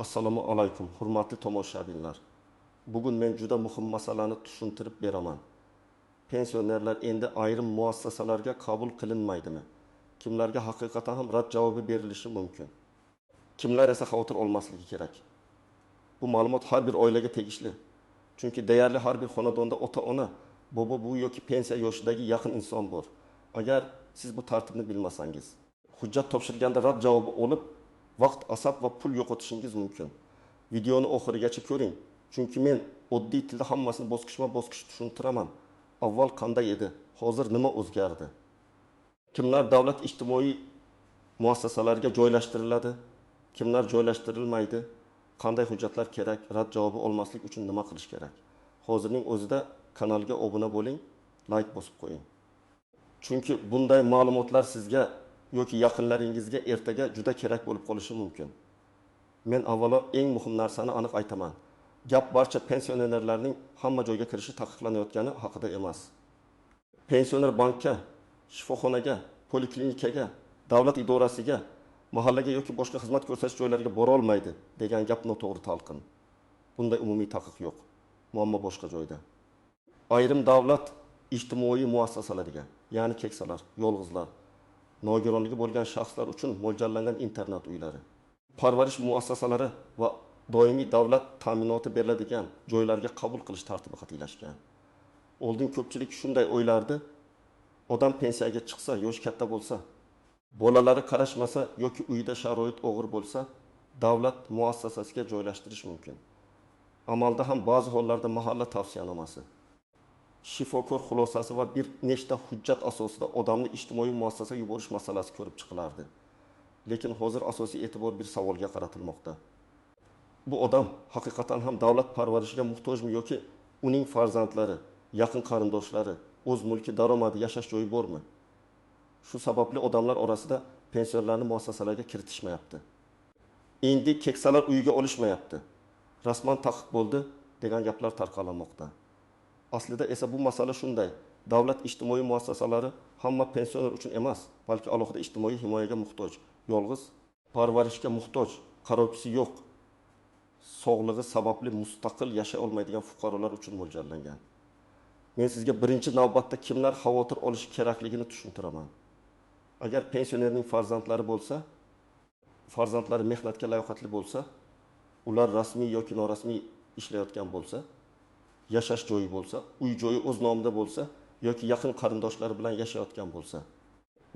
Assalomu alaykum, hurmatli tomoshabinlar. Bugun men juda muhim masalani tushuntirib beraman. Pensionerlar endi ayrim muassasalarga qabul qilinmaydimi? Kimlarga haqiqatan ham rad javobi berilishi mumkin? Kimlar esa xavotir olmasligi kerak? Bu ma'lumot har bir oilaga tegishli. Chunki deyarli har bir xonadonda ota-ona, bobo-bu yoki pensiya yoshidagi yaqin inson bor. Agar siz bu tartibni bilmasangiz, hujjat topshirganda rad javobi olib, vaqt, asab va pul yo'qotishingiz mumkin. Videoni oxirigacha ko'ring, chunki men oddiy tilda hammasini bosqichma-bosqich tushuntiraman. Avval qanday edi, hozir nima o'zgardi? Kimlar davlat ijtimoiy muassasalarga joylashtiriladi, kimlar joylashtirilmaydi? Qanday hujjatlar kerak? Rad javobi olmaslik uchun nima qilish kerak? Hozirning o'zida kanalga obuna bo'ling, like bosib qo'ying. Chunki bunday ma'lumotlar sizga yoki yaqinlaringizga ertaga juda kerak bo'lib qolishi mumkin. Men avvalo eng muhim narsani aniq aytaman. Gap barcha pensionerlarning hamma joyga kirishi taqiqlanayotgani haqida emas. Pensioner bankka, shifoxonaga, poliklinikaga, davlat idorasiga, mahallaga yoki boshqa xizmat ko'rsatish joylariga bora olmaydi degan gap noto'g'ri talqin. Bunday umumiy taqiq yo'q. Muammo boshqa joyda. Ayrim davlat ijtimoiy muassasalariga, ya'ni keksalar, yolg'izlar, nogironligi bo'lgan shaxslar uchun mo'ljallangan internat uylari, parvarish muassasalari va doimiy davlat ta'minoti beriladigan joylarga qabul qilish tartibi qat'iylashgan. Oldin ko'pchilik shunday o'ylardi, odam pensiyaga chiqsa, yosh katta bo'lsa, bolalari qarashmasa yoki uyda sharoit og'ir bo'lsa, davlat muassasasiga joylashtirish mumkin. Amalda ham ba'zi hollarda mahalla tavsiyanomasi, shifokor xulosasi va bir nechta hujjat asosida odamni ijtimoiy muassasaga yuborish masalasi ko'rib chiqilardi. Lekin hozir asosiy e'tibor bir savolga qaratilmoqda. Bu odam haqiqatan ham davlat parvarishiga muhtojmi yoki uning farzandlari, yaqin qarindoshlari, o'z mulki, daromadi, yashash joyi bormi? Shu sababli odamlar orasida pensionerlarni muassasalarga kiritishmayapti. Endi keksalar uyiga olishmayapti. Rasman taqiq bo'ldi degan gaplar tarqalanmoqda. Aslida esa bu masala shunday. Davlat ijtimoiy muassasalari hamma pensioner uchun emas, balki alohida ijtimoiy himoyaga muhtoj, yolg'iz, parvarishga muhtoj, qarovchisi yo'q, sog'lig'i sababli mustaqil yashay olmaydigan fuqarolar uchun mo'ljallangan. Men sizga birinchi navbatda kimlar xavotir olishi kerakligini tushuntiraman. Agar pensionerning farzandlari bo'lsa, farzandlari mehnatga layoqatli bo'lsa, ular rasmiy yoki norasmiy ishlayotgan bo'lsa, yashash joyi bo'lsa, uy joyi o'z nomida bo'lsa yoki yaqin qarindoshlari bilan yashayotgan bo'lsa,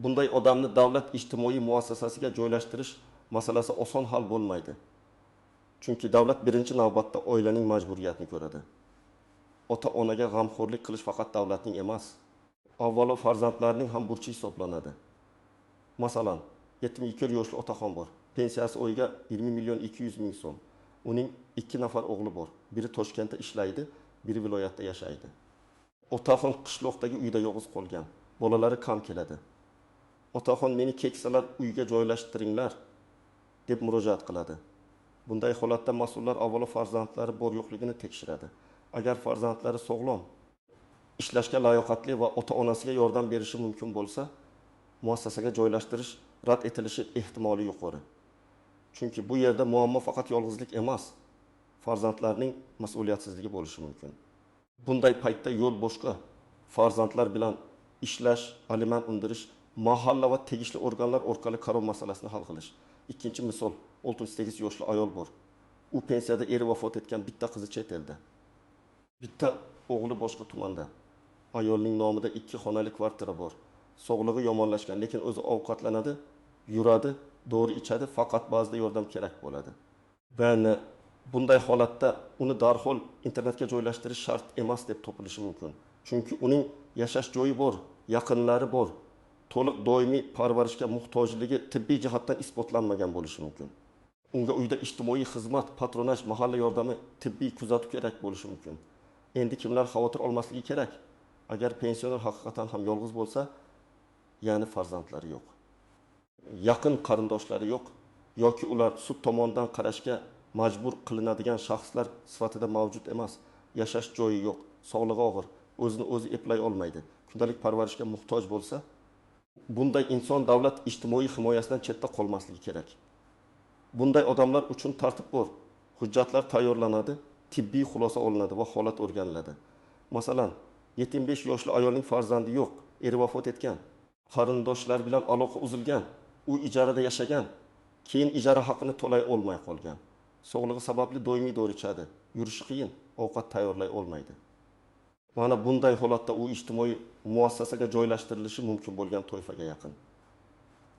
bunday odamni davlat ijtimoiy muassasasiga joylashtirish masalasi oson hal bo'lmaydi. Chunki davlat birinchi navbatda oilaning majburiyatini ko'radi. Ota-onaga g'amxo'rlik qilish faqat davlatning emas, avvalo farzandlarning ham burchi hisoblanadi. Masalan, 72 yoshli otaxon bor. Pensiyasi oyiga 20 million 200 ming so'm. Uning 2 nafar o'g'li bor. Biri Toshkentda ishlaydi, biri viloyatda yashaydi. Otaxon qishloqdagi uyda yolg'iz qolgan. Bolalari kam keladi. Otaxon meni keksalar uyga joylashtiringlar deb murojaat qiladi. Bunday holatda mas'ullar avvalo farzandlari bor yo'qligini tekshiradi. Agar farzandlari sog'lom, ishlashga layoqatli va ota-onasiga yordam berishi mumkin bo'lsa, muassasaga joylashtirish rad etilishi ehtimoli yuqori. Chunki bu yerda muammo faqat yolg'izlik emas, farzandlarning mas'uliyatsizligi bo'lishi mumkin. Bunday paytda yo'l boshqa. Farzandlar bilan ishlash, aliment undirish, mahalla va tegishli organlar orqali qaror masalasini hal qilish. Ikkinchi misol, 38 yoshli ayol bor. U pensiyada eri vafot etgan, bitta qizi chet elda. Bitta o'g'li boshqa tumanda. Ayolning nomida 2 xonali kvartira bor. Sog'lig'i yomonlashgan, lekin o'zi ovqatlanadi, yuradi, dori ichadi, faqat ba'zida yordam kerak bo'ladi. Va bunday holatda uni darhol internetga joylashtirish shart emas deb topilishi mumkin. Chunki uning yashash joyi bor, yaqinlari bor, to'liq doimiy parvarishga muhtojligi tibbiy jihatdan isbotlanmagan bo'lishi mumkin. Unga uyda ijtimoiy xizmat, patronaj, mahalla yordami, tibbiy kuzatuv kerak bo'lishi mumkin. Endi kimlar xavotir olmasligi kerak? Agar pensioner haqiqatan ham yolg'iz bo'lsa, ya'ni farzandlari yo'q, yaqin qarindoshlari yo'q yoki ular sud tomonidan qarashga majbur qilinadigan shaxslar sifatida mavjud emas, yashash joyi yo'q, sog'lig'i og'ir, o'zini o'zi eplay olmaydi, kundalik parvarishga muhtoj bo'lsa, bunday inson davlat ijtimoiy himoyasidan chetda qolmasligi kerak. Bunday odamlar uchun tartib bor. Hujjatlar tayyorlanadi, tibbiy xulosa olinadi va holat o'rganiladi. Masalan, 75 yoshli ayolning farzandi yo'q, eri vafot etgan. Qarindoshlar bilan aloqa uzilgan, u ijarada yashagan, keyin ijara haqini to'lay olmay qolgan. Sog'lig'i sababli doimiy dori ichadi, yurishi qiyin, ovqat tayyorlay olmaydi. Mana bunday holatda u ijtimoiy muassasaga joylashtirilishi mumkin bo'lgan toifaga yaqin.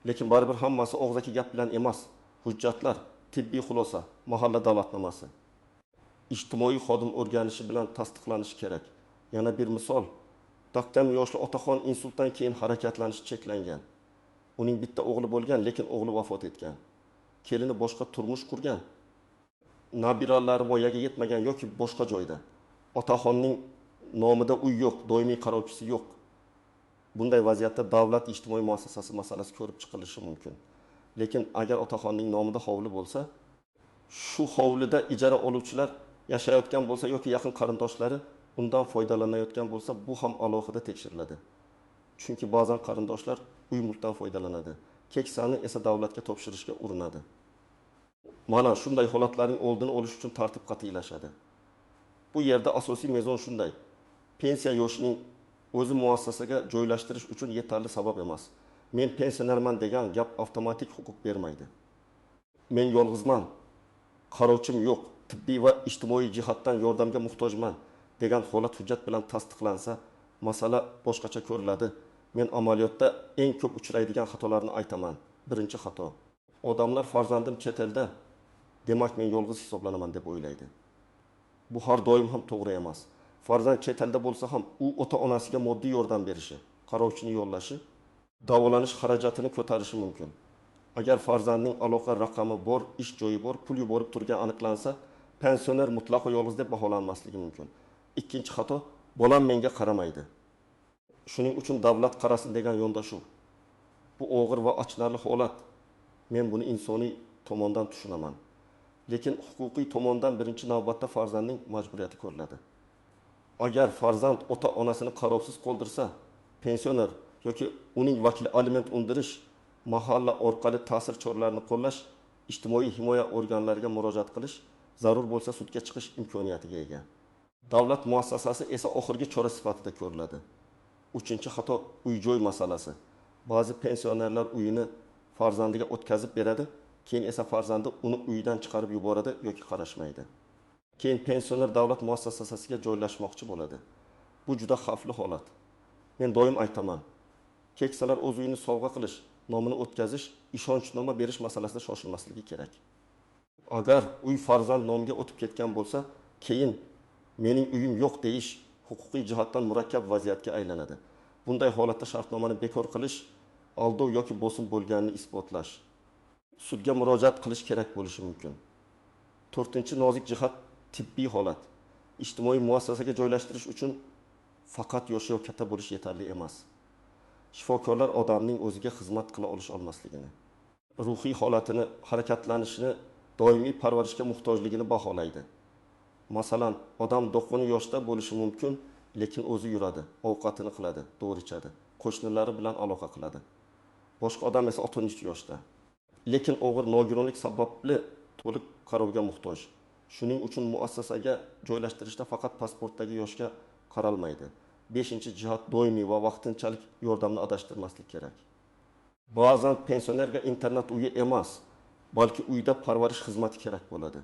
Lekin baribir hammasi og'zaki gap bilan emas. Hujjatlar, tibbiy xulosa, mahalla davlatnomasi, ijtimoiy xodim o'rganishi bilan tasdiqlanishi kerak. Yana bir misol, 90 yoshli otaxon insultdan keyin harakatlanishi cheklangan. Uning bitta o'g'li bo'lgan, lekin o'g'li vafot etgan. Kelini boshqa turmush qurgan. Nabiralari voyaga yetmagan yoki boshqa joyda. Otaxonning nomida uy yo'q, doimiy qarovchisi yo'q. Bunday vaziyatda davlat ijtimoiy muassasasi masalasi ko'rib chiqilishi mumkin. Lekin agar otaxonning nomida hovli bo'lsa, shu hovlida ijara oluvchilar yashayotgan bo'lsa yoki yaqin qarindoshlari undan foydalanayotgan bo'lsa, bu ham alohida tekshiriladi. Chunki ba'zan qarindoshlar uy mulkdan foydalanadi, keksani esa davlatga topshirishga urinadi. Mana shunday holatlarning oldini olish uchun tartib qat'iylashadi. Bu yerda asosiy mezon shunday: pensiya yoshining o'zi muassasaga joylashtirish uchun yetarli sabab emas. Men pensionerman degan gap avtomatik huquq bermaydi. Men yolg'izman, qarovchim yo'q, tibbiy va ijtimoiy jihatdan yordamga muhtojman degan holat hujjat bilan tasdiqlansa, masala boshqacha ko'riladi. Men amaliyotda eng ko'p uchraydigan xatolarni aytaman. Birinchi xato: odamlar farzandim chet elda, demak men yolg'iz hisoblanaman deb o'ylaydi. Bu har doim ham to'g'ri emas. Farzand chet elda bo'lsa ham u ota-onasiga moddiy yordam berishi, qarovchini yo'llashi, davolanish xarajatini ko'tarishi mumkin. Agar farzandning aloqa raqami bor, ish joyi bor, pul yuborib turgan aniqlansa, pensioner mutlaqo yolg'iz deb baholanmasligi mumkin. Ikkinchi xato: bolam menga qaramaydi, shuning uchun davlat qarasin degan yondashuv. Bu og'ir va achinarli holat. Men buni insoniy tomondan tushunaman. Lekin huquqiy tomondan birinchi navbatda farzandning majburiyati ko'riladi. Agar farzand ota-onasini qarovsiz qoldirsa, pensioner yoki uning vakili aliment undirish, mahalla orqali ta'sir choralarini qo'llash, ijtimoiy himoya organlariga murojaat qilish, zarur bo'lsa sudga chiqish imkoniyatiga ega. Davlat muassasasi esa oxirgi chora sifatida ko'riladi. Uchinchi xato: uy-joy masalasi. Ba'zi pensionerlar uyini farzandiga o'tkazib beradi, keyin esa farzandi uni uydan chiqarib yuboradi yoki qarashmaydi. Keyin pensioner davlat muassasasiga joylashmoqchi bo'ladi. Bu juda xavfli holat. Men doim aytaman, keksalar o'z uyini sovg'a qilish, nomini o'tkazish, ishonchnoma berish masalasida shoshilmasligi kerak. Agar uy farzand nomiga o'tib ketgan bo'lsa, keyin mening uyim yo'q deyish huquqiy jihatdan murakkab vaziyatga aylanadi. Bunday holatda shartnomani bekor qilish, aldov yoki bosim bo'lganini isbotlash, sudga murojaat qilish kerak bo'lishi mumkin. To'rtinchi nozik jihat tibbiy holat. Ijtimoiy muassasaga joylashtirish uchun faqat yoshi yoki katta bo'lish yetarli emas. Shifokorlar odamning o'ziga xizmat qila olish olmasligini, ruhiy holatini, harakatlanishini, doimiy parvarishga muhtojligini baholaydi. Masalan, odam 90 yoshda bo'lishi mumkin, lekin o'zi yuradi, ovqatini qiladi, dori ichadi, qo'shnilari bilan aloqa qiladi. Boshqa odam esa 63 yoshda, lekin og'ir nogironlik sababli to'liq qarovga muhtoj. Shuning uchun muassasaga joylashtirishda faqat pasportdagi yoshga qaralmaydi. 5-jihat: doimiy va vaqtinchalik yordamni adashtirmaslik kerak. Ba'zan pensionerga internat uyi emas, balki uyda parvarish xizmati kerak bo'ladi.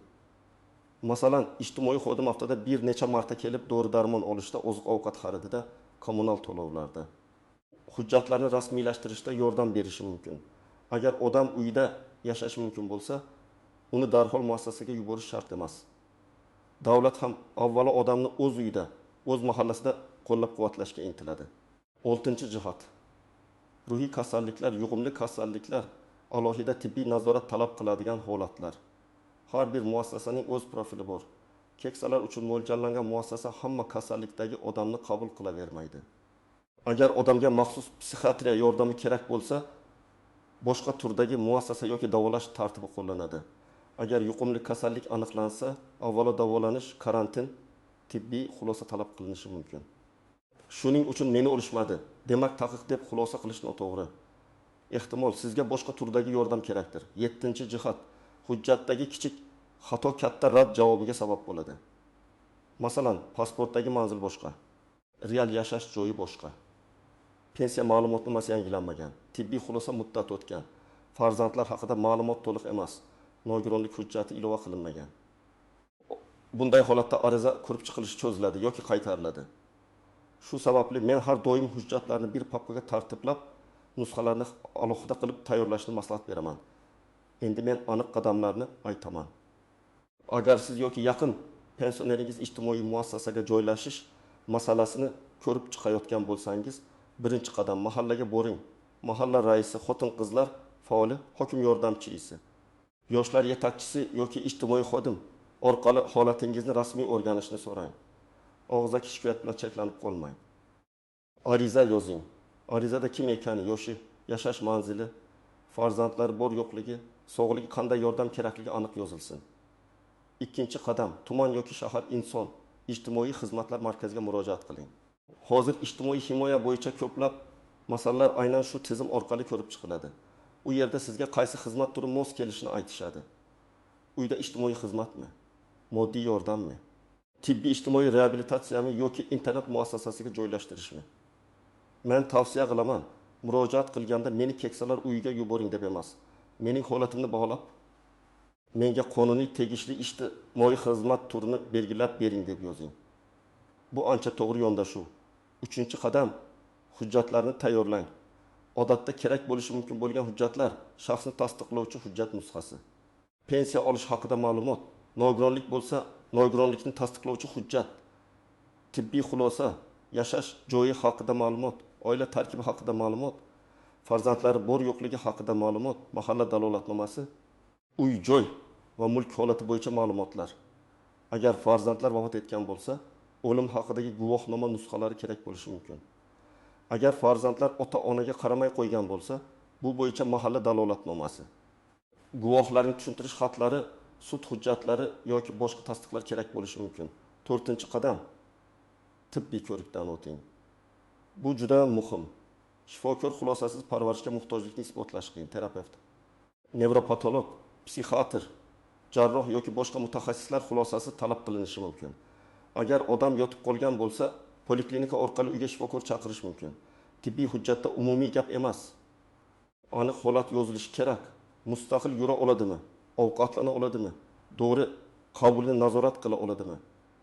Masalan, ijtimoiy xodim haftada bir necha marta kelib dori-darmon olishda, oziq-ovqat xaridida, kommunal to'lovlarda, hujjatlarni rasmiylashtirishda yordam berishi mumkin. Agar odam uyda yashash mumkin bo'lsa, uni darhol muassasaga yuborish shart emas. Davlat ham avvalo odamni o'z uyida, o'z mahallasida qo'llab-quvvatlashga intiladi. 6-jihat: ruhiy kasalliklar, yuqumli kasalliklar, alohida tibbiy nazorat talab qiladigan holatlar. Har bir muassasaning o'z profili bor. Keksalar uchun mo'ljallangan muassasa hamma kasallikdagi odamni qabul qilavermaydi. Agar odamga maxsus psixiatriya yordami kerak bo'lsa, boshqa turdagi muassasa yoki davolash tartibi qo'llanadi. Agar yuqumli kasallik aniqlansa, avvalo davolanish, karantin, tibbiy xulosa talab qilinishi mumkin. Shuning uchun meni olishmadi, demak taqiq deb xulosa qilish noto'g'ri. Ehtimol sizga boshqa turdagi yordam kerakdir. 7-jihat: hujjatdagi kichik xato katta rad javobiga sabab bo'ladi. Masalan, pasportdagi manzil boshqa, real yashash joyi boshqa, pensiya ma'lumotnomasi yangilanmagan, tibbiy xulosa muddati o'tgan, farzandlar haqida ma'lumot to'liq emas, nogironlik hujjati ilova qilinmagan. Bunday holatda ariza ko'rib chiqilishi cho'ziladi yoki qaytariladi. Shu sababli men har doim hujjatlarni bir papkaga tartiblab, nusxalarni alohida qilib tayyorlashni maslahat beraman. Endi men aniq qadamlarni aytaman. Agar siz yoki yaqin pensioneringiz ijtimoiy muassasaga joylashish masalasini ko'rib chiqayotgan bo'lsangiz, birinchi qadam mahallaga boring. Mahalla raisi, xotin-qizlar faoli, hokim yordamchisi, yoshlar yetakchisi yoki ijtimoiy xodim orqali holatingizni rasmiy o'rganishni so'rang. Og'zaki shikoyat bilan cheklanib qolmang. Ariza yozing. Arizada kim ekani, yoshi, yashash manzili, farzandlari bor yo'qligi, sog'ligi, qanday yordam kerakligi aniq yozilsin. Ikkinchi qadam, tuman yoki shahar inson ijtimoiy xizmatlar markaziga murojaat qiling. Hozir ijtimoiy himoya bo'yicha ko'plab masalalar aynan shu tizim orqali ko'rib chiqiladi. U yerda sizga qaysi xizmat turi mos kelishini aytishadi. Uyda ijtimoiy xizmatmi? Moddiy yordammi? Tibbiy ijtimoiy reabilitatsiyami yoki internet muassasasiga joylashtirishmi? Men tavsiya qilaman, murojaat qilganda meni keksalar uyiga yuboring deb emas, mening holatimni bog'lab, menga qonuniy tegishli ijtimoiy xizmat turini belgilab bering deb yozing. Bu ancha to'g'ri yondashuv. Uchinchi qadam, hujjatlarni tayyorlang. Odatda kerak bo'lishi mumkin bo'lgan hujjatlar: shaxsni tasdiqlovchi hujjat nusxasi, pensiya olish haqida ma'lumot, nogironlik bo'lsa, nogironlikni tasdiqlovchi hujjat, tibbiy xulosa, yashash joyi haqida ma'lumot, oila tarkibi haqida ma'lumot, farzandlari bor yo'qligi haqida ma'lumot, mahalla dalolatnomasi, uy-joy va mulk holati bo'yicha ma'lumotlar. Agar farzandlar vafot etgan bo'lsa, o'lim haqidagi guvohnoma nusxalari kerak bo'lishi mumkin. Agar farzandlar ota-onaga qaramay qo'ygan bo'lsa, bu bo'yicha mahalla dalolatnomasi, guvohlarning tushuntirish xatlari, sud hujjatlari yoki boshqa tasdiqlar kerak bo'lishi mumkin. To'rtinchi qadam, tibbiy ko'rikdan o'ting. Bu juda muhim. Shifokor xulosasiz parvarishga muhtojlikni isbotlash qiyin. Terapevt, nevropatolog, psixiatr, jarroh yoki boshqa mutaxassislar xulosasi talab qilinishi mumkin. Agar odam yotib qolgan bo'lsa, poliklinika orqali uyga shifokor chaqirish mumkin. Tibbiy hujjatda umumiy gap emas. Aniq holat yozilishi kerak. Mustaqil yura oladimi? Ovqatlana oladimi? To'g'ri qabulni nazorat qila oladimi?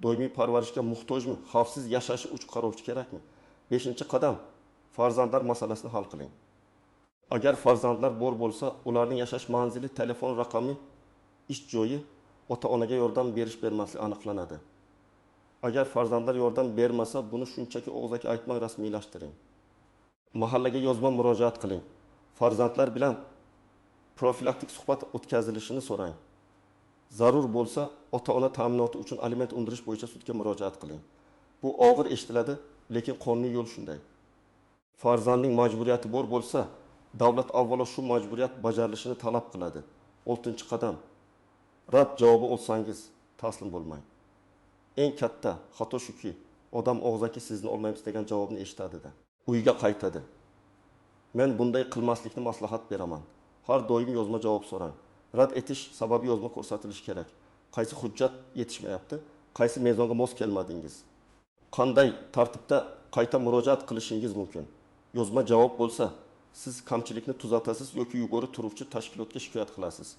Doimiy parvarishga muhtojmi? Xavfsiz yashashi uchun qarovchi kerakmi? 5-qadam, farzandlar masalasini hal qiling. Agar farzandlar bor bo'lsa, ularning yashash manzili, telefon raqami, ish joyi, ota-onaga yordam bermaslik aniqlanadi. Agar farzandlar yordam bermasa, buni shunchaki og'zaki aytmay rasmiylashtiring. Mahallaga yozma murojaat qiling. Farzandlar bilan profilaktik suhbat o'tkazilishini so'rang. Zarur bo'lsa, ota-ona ta'minoti uchun aliment undirish bo'yicha sudga murojaat qiling. Bu og'ir eshitiladi, lekin qonuniy yo'l shunday. Farzandning majburiyati bor bo'lsa, davlat avvalo shu majburiyat bajarilishini talab qiladi. 6-qadam. Rad javobi olsangiz, taslim bo'lmang. Eng katta xato shuki, odam og'zaki sizni olmaymiz degan javobni eshitadi-da, uyga qaytadi. Men bunday qilmaslikni maslahat beraman. Har doim yozma javob so'rang. Rad etish sababi yozma ko'rsatilishi kerak. Qaysi hujjat yetishmayapti? Qaysi mezonga mos kelmadingiz? Qanday tartibda qayta murojaat qilishingiz mumkin? Yozma javob bo'lsa, siz kamchilikni tuzatasiz yoki yuqori turuvchi tashkilotga shikoyat qilasiz.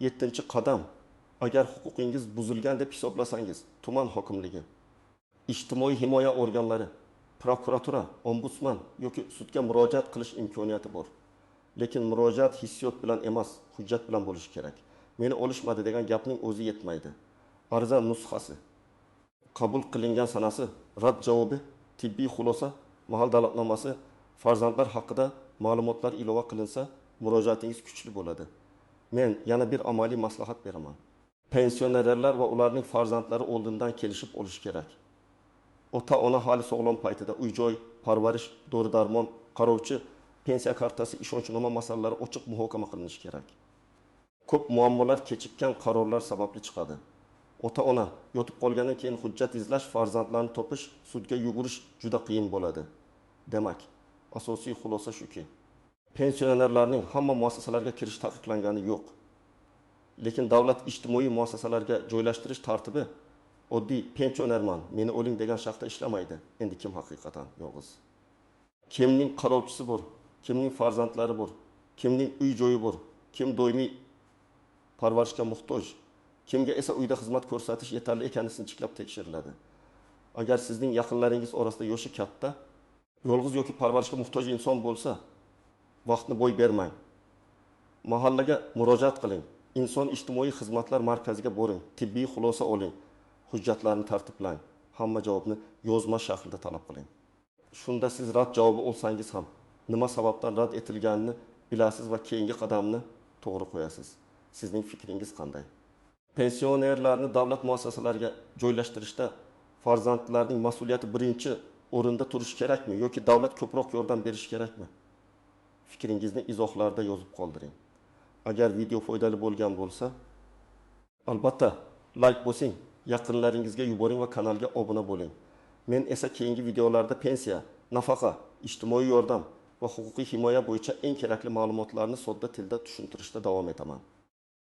7-qadam. Agar huquqingiz buzilgan deb hisoblasangiz, tuman hokimligi, ijtimoiy himoya organlari, prokuratura, ombudsman yoki sudga murojaat qilish imkoniyati bor. Lekin murojaat hissiyot bilan emas, hujjat bilan bo'lishi kerak. Meni olishmadi degan gapning o'zi yetmaydi. Ariza nusxasi, qabul qilingan sanasi, rad javobi, tibbiy xulosa, mahal dalolatnomasi, farzandlar haqida ma'lumotlar ilova qilinsa, murojaatingiz kuchli bo'ladi. Men yana bir amaliy maslahat beraman. Pensionerlar va ularning farzandlari oldindan kelishib olish kerak. Ota-ona hali sog'lom paytida uy-joy, parvarish, dori-darmon, qarovchi, pensiya kartasi, ishonchnoma masalalari ochiq muhokama qilinishi kerak. Ko'p muammolar kechikkan qarorlar sababli chiqadi. Ota-ona yotib qolgandan keyin hujjat izlash, farzandlarni topish, sudga yugurish juda qiyin bo'ladi. Demak, asosiy xulosa shuki, pensionerlarning hamma muassasalarga kirish taqiqlangani yo'q. Lekin davlat ijtimoiy muassasalarga joylashtirish tartibi oddiy pensionerman, meni o'ling degan shaxta ishlamaydi. Endi kim haqiqatan yolg'iz? Kimning qarovchisi bor? Kimning farzandlari bor? Kimning uy joyi bor? Kim doimiy parvarishga muhtoj? Kimga esa uyda xizmat ko'rsatish yetarli ekani sinchiklab tekshiriladi. Agar sizning yaqinlaringiz orasida yoshi katta, yolg'iz yoki parvarishga muhtoj inson bo'lsa, vaqtni bo'y bermang. Mahallaga murojaat qiling. Inson ijtimoiy xizmatlar markaziga boring. Tibbiy xulosa oling. Hujjatlarni tartiblang. Hamma javobni yozma shaklda talab qiling. Shunda siz rad javobi olsangiz ham nima sababdan rad etilganini bilasiz va keyingi qadamni to'g'ri qo'yasiz. Sizning fikringiz qanday? Pensionerlarni davlat muassasalariga joylashtirishda farzandlarning mas'uliyati birinchi o'rinda turishi kerakmi yoki davlat ko'proq yordam berishi kerakmi? Fikringizni izohlarda yozib qoldiring. Agar video foydali bo'lgan bo'lsa, albatta like bosing, yaqinlaringizga yuboring va kanalga obuna bo'ling. Men esa keyingi videolarda pensiya, nafaqa, ijtimoiy yordam va huquqiy himoya bo'yicha eng kerakli ma'lumotlarni sodda tilda tushuntirishda davom etaman.